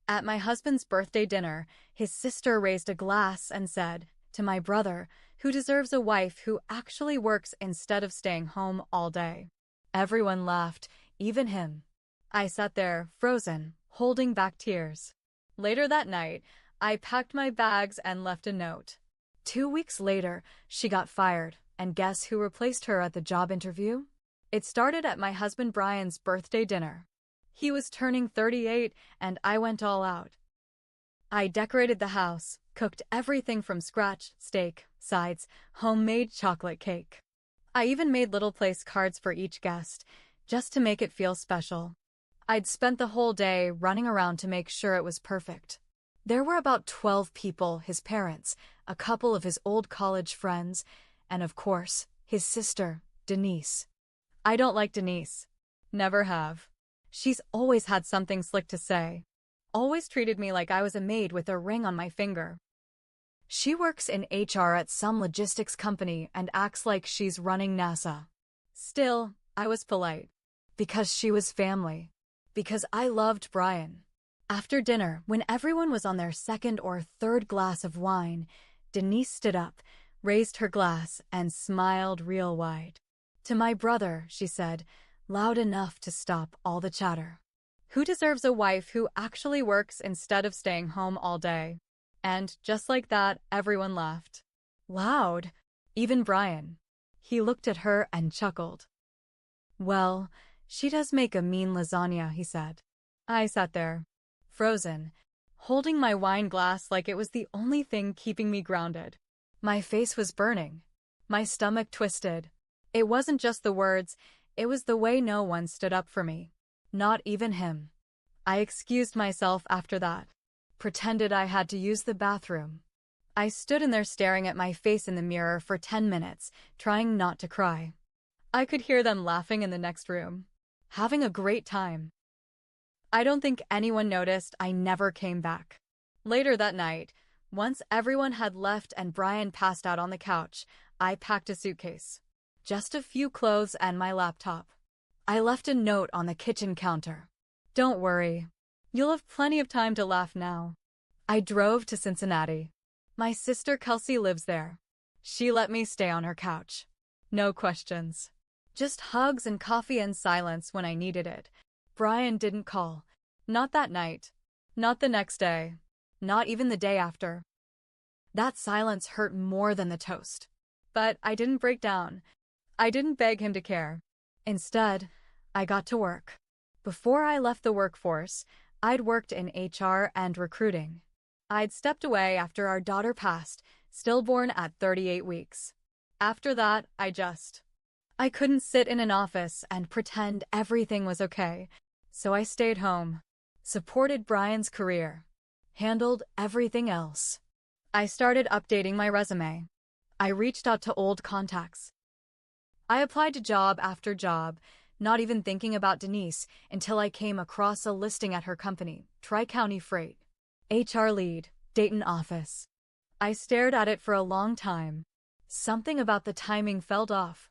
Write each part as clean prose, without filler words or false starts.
At my husband's birthday dinner, his sister raised a glass and said, "To my brother, who deserves a wife who actually works instead of staying home all day." Everyone laughed, even him. I sat there, frozen, holding back tears. Later that night, I packed my bags and left a note. 2 weeks later, she got fired, and guess who replaced her at the job interview? It started at my husband Brian's birthday dinner. He was turning 38, and I went all out. I decorated the house, cooked everything from scratch, steak, sides, homemade chocolate cake. I even made little place cards for each guest, just to make it feel special. I'd spent the whole day running around to make sure it was perfect. There were about 12 people, his parents, a couple of his old college friends, and of course, his sister, Denise. I don't like Denise. Never have. She's always had something slick to say. Always treated me like I was a maid with a ring on my finger. She works in HR at some logistics company and acts like she's running NASA. Still, I was polite. Because she was family. Because I loved Brian. After dinner, when everyone was on their second or third glass of wine, Denise stood up, raised her glass, and smiled real wide. "To my brother," she said, loud enough to stop all the chatter. "Who deserves a wife who actually works instead of staying home all day?" And just like that, everyone laughed. Loud. Even Brian. He looked at her and chuckled. "Well, she does make a mean lasagna," he said. I sat there, frozen, holding my wine glass like it was the only thing keeping me grounded. My face was burning. My stomach twisted. It wasn't just the words, it was the way no one stood up for me. Not even him. I excused myself after that. Pretended I had to use the bathroom. I stood in there staring at my face in the mirror for 10 minutes, trying not to cry. I could hear them laughing in the next room. Having a great time. I don't think anyone noticed I never came back. Later that night, once everyone had left and Brian passed out on the couch, I packed a suitcase. Just a few clothes and my laptop. I left a note on the kitchen counter. "Don't worry. You'll have plenty of time to laugh now." I drove to Cincinnati. My sister Kelsey lives there. She let me stay on her couch. No questions. Just hugs and coffee and silence when I needed it. Brian didn't call. Not that night. Not the next day. Not even the day after. That silence hurt more than the toast. But I didn't break down. I didn't beg him to care. Instead, I got to work. Before I left the workforce, I'd worked in HR and recruiting. I'd stepped away after our daughter passed, stillborn at 38 weeks. After that, I couldn't sit in an office and pretend everything was okay, so I stayed home, supported Brian's career, handled everything else. I started updating my resume. I reached out to old contacts. I applied to job after job, not even thinking about Denise until I came across a listing at her company, Tri-County Freight. HR lead, Dayton office. I stared at it for a long time. Something about the timing felt off.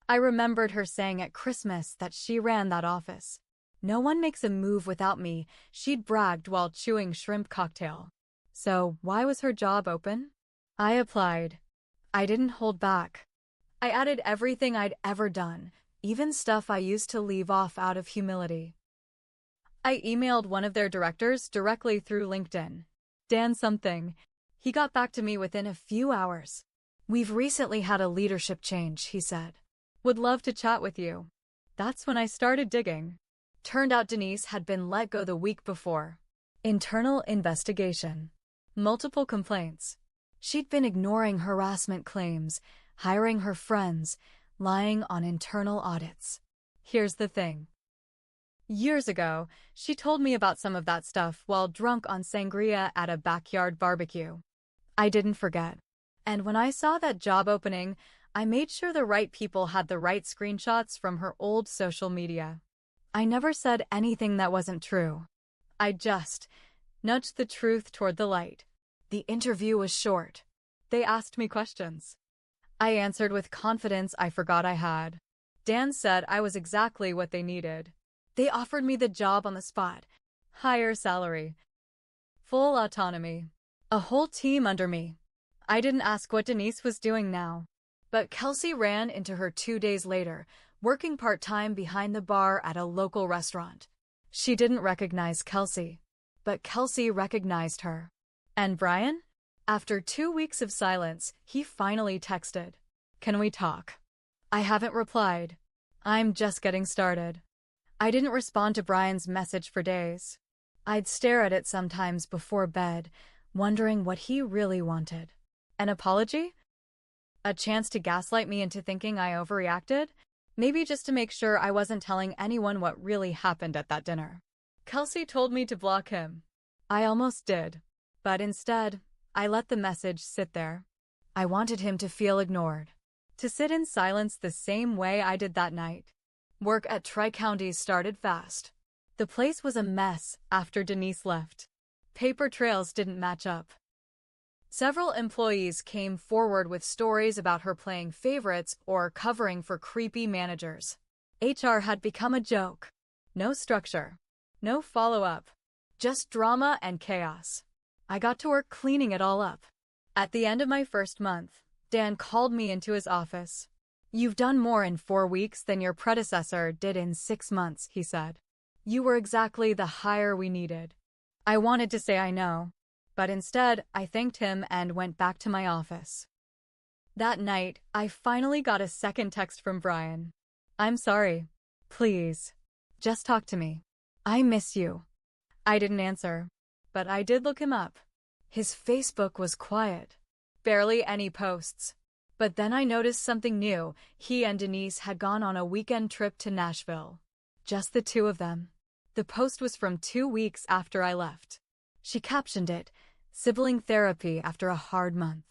I remembered her saying at Christmas that she ran that office. "No one makes a move without me," she'd bragged while chewing shrimp cocktail. So why was her job open? I applied. I didn't hold back. I added everything I'd ever done, even stuff I used to leave off out of humility. I emailed one of their directors directly through LinkedIn. Dan something. He got back to me within a few hours. "We've recently had a leadership change," he said. "Would love to chat with you." That's when I started digging. Turned out Denise had been let go the week before. Internal investigation. Multiple complaints. She'd been ignoring harassment claims, hiring her friends, lying on internal audits. Here's the thing. Years ago, she told me about some of that stuff while drunk on sangria at a backyard barbecue. I didn't forget. And when I saw that job opening, I made sure the right people had the right screenshots from her old social media. I never said anything that wasn't true. I just nudged the truth toward the light. The interview was short. They asked me questions. I answered with confidence I forgot I had. Dan said I was exactly what they needed. They offered me the job on the spot. Higher salary. Full autonomy. A whole team under me. I didn't ask what Denise was doing now. But Kelsey ran into her 2 days later, working part-time behind the bar at a local restaurant. She didn't recognize Kelsey, but Kelsey recognized her. And Brian? After 2 weeks of silence, he finally texted, "Can we talk?" I haven't replied. I'm just getting started. I didn't respond to Brian's message for days. I'd stare at it sometimes before bed, wondering what he really wanted. An apology? A chance to gaslight me into thinking I overreacted? Maybe just to make sure I wasn't telling anyone what really happened at that dinner. Kelsey told me to block him. I almost did. But instead, I let the message sit there. I wanted him to feel ignored. To sit in silence the same way I did that night. Work at Tri-Counties started fast. The place was a mess after Denise left. Paper trails didn't match up. Several employees came forward with stories about her playing favorites or covering for creepy managers. HR had become a joke. No structure. No follow-up. Just drama and chaos. I got to work cleaning it all up. At the end of my first month, Dan called me into his office. "You've done more in 4 weeks than your predecessor did in 6 months," he said. "You were exactly the hire we needed." I wanted to say I know. But instead, I thanked him and went back to my office. That night, I finally got a second text from Brian. "I'm sorry. Please. Just talk to me. I miss you." I didn't answer, but I did look him up. His Facebook was quiet. Barely any posts. But then I noticed something new. He and Denise had gone on a weekend trip to Nashville. Just the two of them. The post was from 2 weeks after I left. She captioned it, "Sibling therapy after a hard month."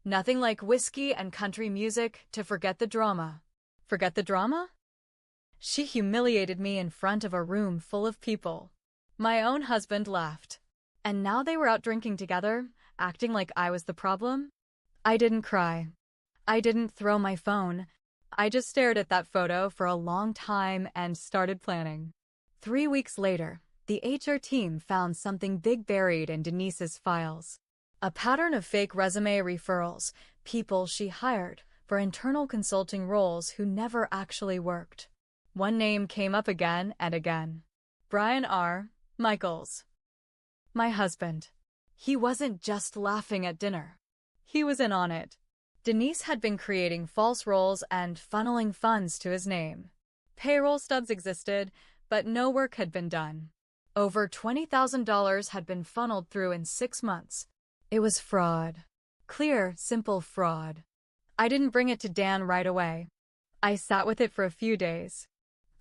Nothing like whiskey and country music to forget the drama. Forget the drama? She humiliated me in front of a room full of people. My own husband laughed. And now they were out drinking together, acting like I was the problem. I didn't cry. I didn't throw my phone. I just stared at that photo for a long time and started planning. 3 weeks later, the HR team found something big buried in Denise's files. A pattern of fake resume referrals, people she hired for internal consulting roles who never actually worked. One name came up again and again. Brian R. Michaels. My husband. He wasn't just laughing at dinner. He was in on it. Denise had been creating false roles and funneling funds to his name. Payroll stubs existed, but no work had been done. Over $20,000 had been funneled through in 6 months. It was fraud. Clear, simple fraud. I didn't bring it to Dan right away. I sat with it for a few days.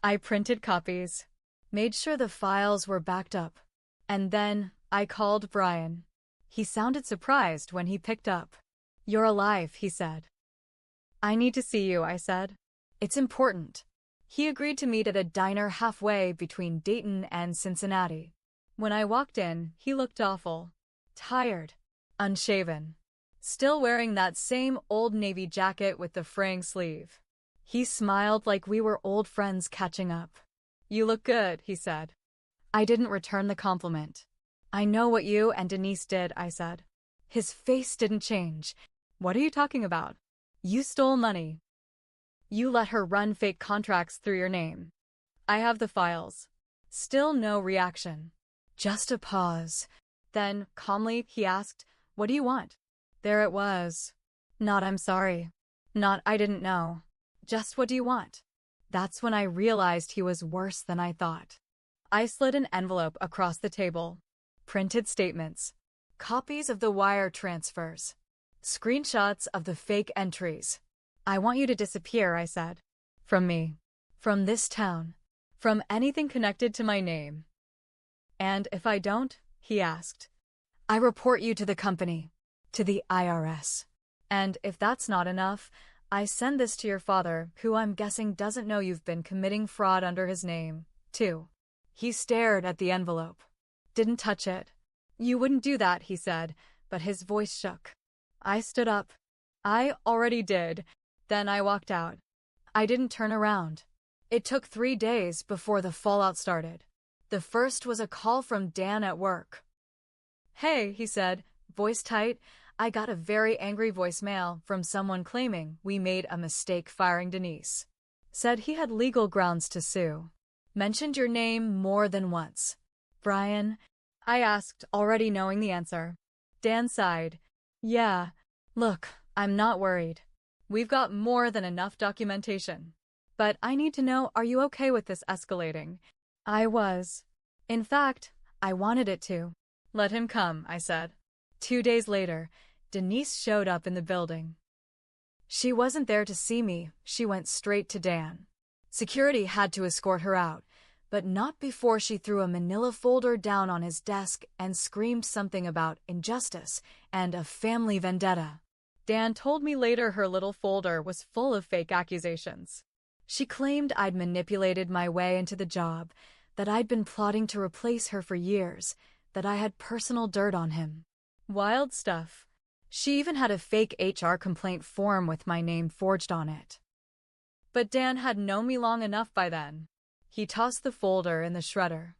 I printed copies, made sure the files were backed up, and then I called Brian. He sounded surprised when he picked up. "You're alive," he said. "I need to see you," I said. "It's important." He agreed to meet at a diner halfway between Dayton and Cincinnati. When I walked in, he looked awful. Tired. Unshaven. Still wearing that same old navy jacket with the fraying sleeve. He smiled like we were old friends catching up. "You look good," he said. I didn't return the compliment. "I know what you and Denise did," I said. His face didn't change. "What are you talking about?" "You stole money. You let her run fake contracts through your name." "I have the files." Still no reaction. Just a pause. Then, calmly, he asked, "What do you want?" There it was. Not "I'm sorry." Not "I didn't know." Just "What do you want?" That's when I realized he was worse than I thought. I slid an envelope across the table. Printed statements. Copies of the wire transfers. Screenshots of the fake entries. "I want you to disappear," I said. "From me. From this town. From anything connected to my name." "And if I don't?" he asked. "I report you to the company. To the IRS. And if that's not enough, I send this to your father, who I'm guessing doesn't know you've been committing fraud under his name, too." He stared at the envelope. Didn't touch it. "You wouldn't do that," he said, but his voice shook. I stood up. I already did. Then I walked out. I didn't turn around. It took 3 days before the fallout started. The first was a call from Dan at work. Hey, he said, voice tight. I got a very angry voicemail from someone claiming we made a mistake firing Denise. Said he had legal grounds to sue. Mentioned your name more than once. Brian? I asked, already knowing the answer. Dan sighed. Yeah. Look, I'm not worried. We've got more than enough documentation. But I need to know, are you okay with this escalating? I was. In fact, I wanted it to. Let him come, I said. 2 days later, Denise showed up in the building. She wasn't there to see me, she went straight to Dan. Security had to escort her out, but not before she threw a manila folder down on his desk and screamed something about injustice and a family vendetta. Dan told me later her little folder was full of fake accusations. She claimed I'd manipulated my way into the job, that I'd been plotting to replace her for years, that I had personal dirt on him. Wild stuff. She even had a fake HR complaint form with my name forged on it. But Dan had known me long enough by then. He tossed the folder in the shredder.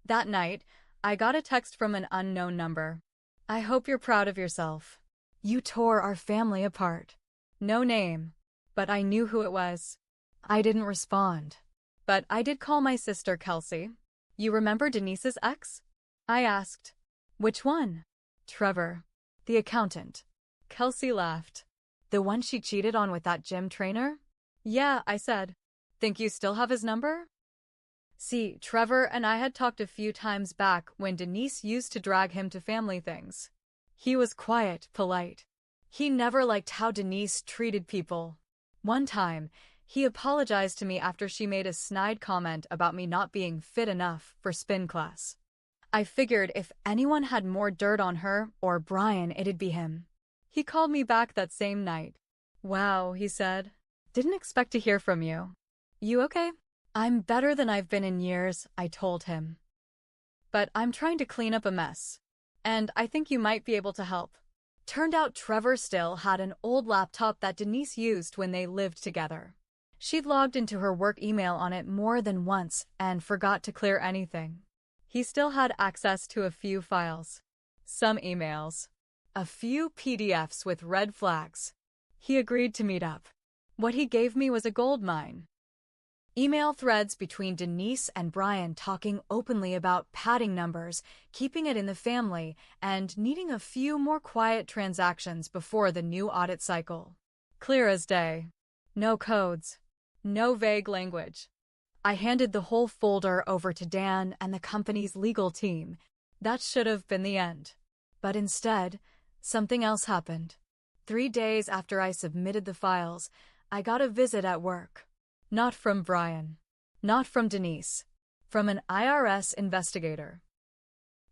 That night, I got a text from an unknown number. I hope you're proud of yourself. You tore our family apart. No name, but I knew who it was. I didn't respond. But I did call my sister, Kelsey. You remember Denise's ex? I asked. Which one? Trevor, the accountant. Kelsey laughed. The one she cheated on with that gym trainer? Yeah, I said. Think you still have his number? See, Trevor and I had talked a few times back when Denise used to drag him to family things. He was quiet, polite. He never liked how Denise treated people. One time, he apologized to me after she made a snide comment about me not being fit enough for spin class. I figured if anyone had more dirt on her or Brian, it'd be him. He called me back that same night. Wow, he said. Didn't expect to hear from you. You okay? I'm better than I've been in years, I told him. But I'm trying to clean up a mess. And I think you might be able to help. Turned out Trevor still had an old laptop that Denise used when they lived together. She'd logged into her work email on it more than once and forgot to clear anything. He still had access to a few files. Some emails. A few PDFs with red flags. He agreed to meet up. What he gave me was a gold mine. Email threads between Denise and Brian talking openly about padding numbers, keeping it in the family, and needing a few more quiet transactions before the new audit cycle. Clear as day. No codes. No vague language. I handed the whole folder over to Dan and the company's legal team. That should have been the end. But instead, something else happened. 3 days after I submitted the files, I got a visit at work. Not from Brian. Not from Denise. From an IRS investigator.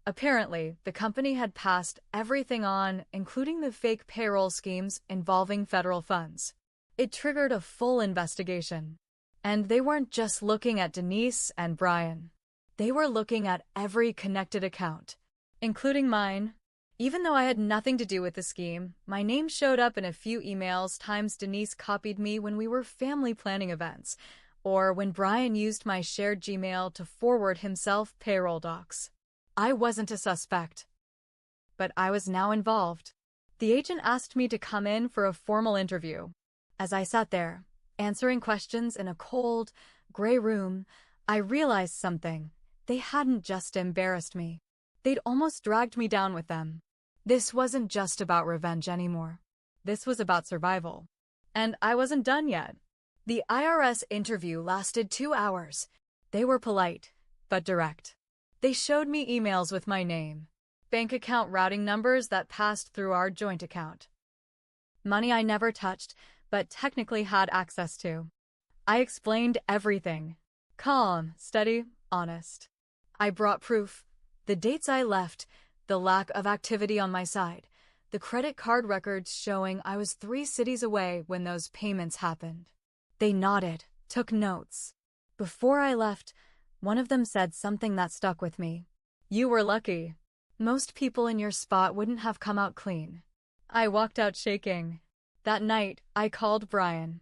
Apparently, the company had passed everything on, including the fake payroll schemes involving federal funds. It triggered a full investigation. And they weren't just looking at Denise and Brian. They were looking at every connected account, including mine. Even though I had nothing to do with the scheme, my name showed up in a few emails times Denise copied me when we were family planning events, or when Brian used my shared Gmail to forward himself payroll docs. I wasn't a suspect. But I was now involved. The agent asked me to come in for a formal interview. As I sat there, answering questions in a cold, gray room, I realized something. They hadn't just embarrassed me. They'd almost dragged me down with them. This wasn't just about revenge anymore. This was about survival. And I wasn't done yet. The IRS interview lasted 2 hours. They were polite, but direct. They showed me emails with my name, bank account routing numbers that passed through our joint account. Money I never touched, but technically had access to. I explained everything. Calm, steady, honest. I brought proof. The dates I left, the lack of activity on my side, the credit card records showing I was 3 cities away when those payments happened. They nodded, took notes. Before I left, one of them said something that stuck with me. You were lucky. Most people in your spot wouldn't have come out clean. I walked out shaking. That night, I called Brian.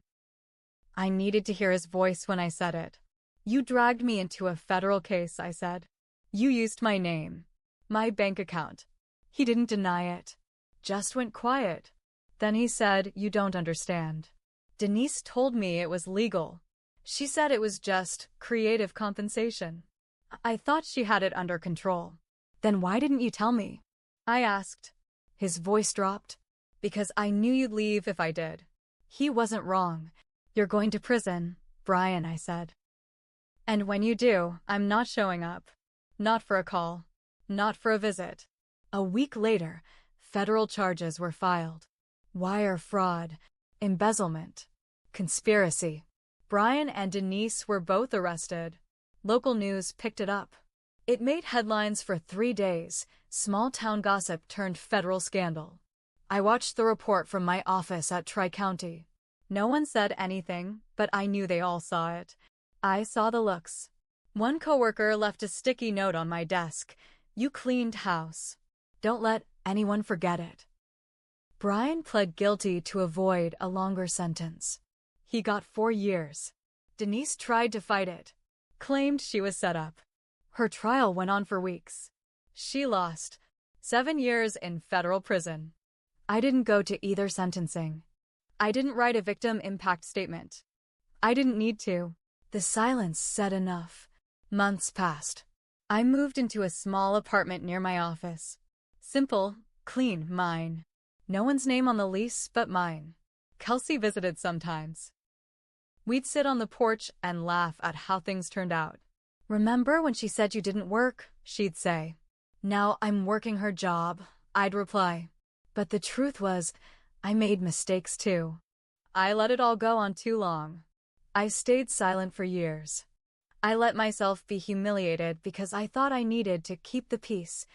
I needed to hear his voice when I said it. You dragged me into a federal case, I said. You used my name. My bank account. He didn't deny it, just went quiet. Then he said, "You don't understand. Denise told me it was legal. She said it was just creative compensation. I thought she had it under control." "Then why didn't you tell me?" I asked. His voice dropped. "Because I knew you'd leave if I did." He wasn't wrong. "You're going to prison, Brian," I said. "And when you do, I'm not showing up. Not for a call. Not for a visit." A week later, federal charges were filed. Wire fraud, embezzlement, conspiracy. Brian and Denise were both arrested. Local news picked it up. It made headlines for 3 days. Small-town gossip turned federal scandal. I watched the report from my office at Tri-County. No one said anything, but I knew they all saw it. I saw the looks. One coworker left a sticky note on my desk. "You cleaned house. Don't let anyone forget it." Brian pled guilty to avoid a longer sentence. He got 4 years. Denise tried to fight it, claimed she was set up. Her trial went on for weeks. She lost 7 years in federal prison. I didn't go to either sentencing. I didn't write a victim impact statement. I didn't need to. The silence said enough. Months passed. I moved into a small apartment near my office. Simple, clean, mine. No one's name on the lease but mine. Kelsey visited sometimes. We'd sit on the porch and laugh at how things turned out. "Remember when she said you didn't work?" she'd say. "Now I'm working her job," I'd reply. But the truth was, I made mistakes too. I let it all go on too long. I stayed silent for years. I let myself be humiliated because I thought I needed to keep the peace.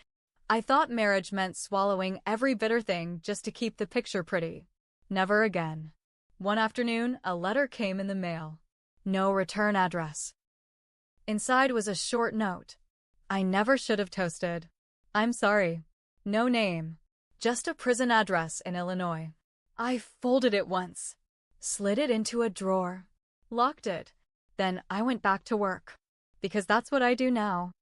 I thought marriage meant swallowing every bitter thing just to keep the picture pretty. Never again. One afternoon, a letter came in the mail. No return address. Inside was a short note. "I never should have toasted. I'm sorry." No name. Just a prison address in Illinois. I folded it once, slid it into a drawer, locked it. Then I went back to work. Because that's what I do now.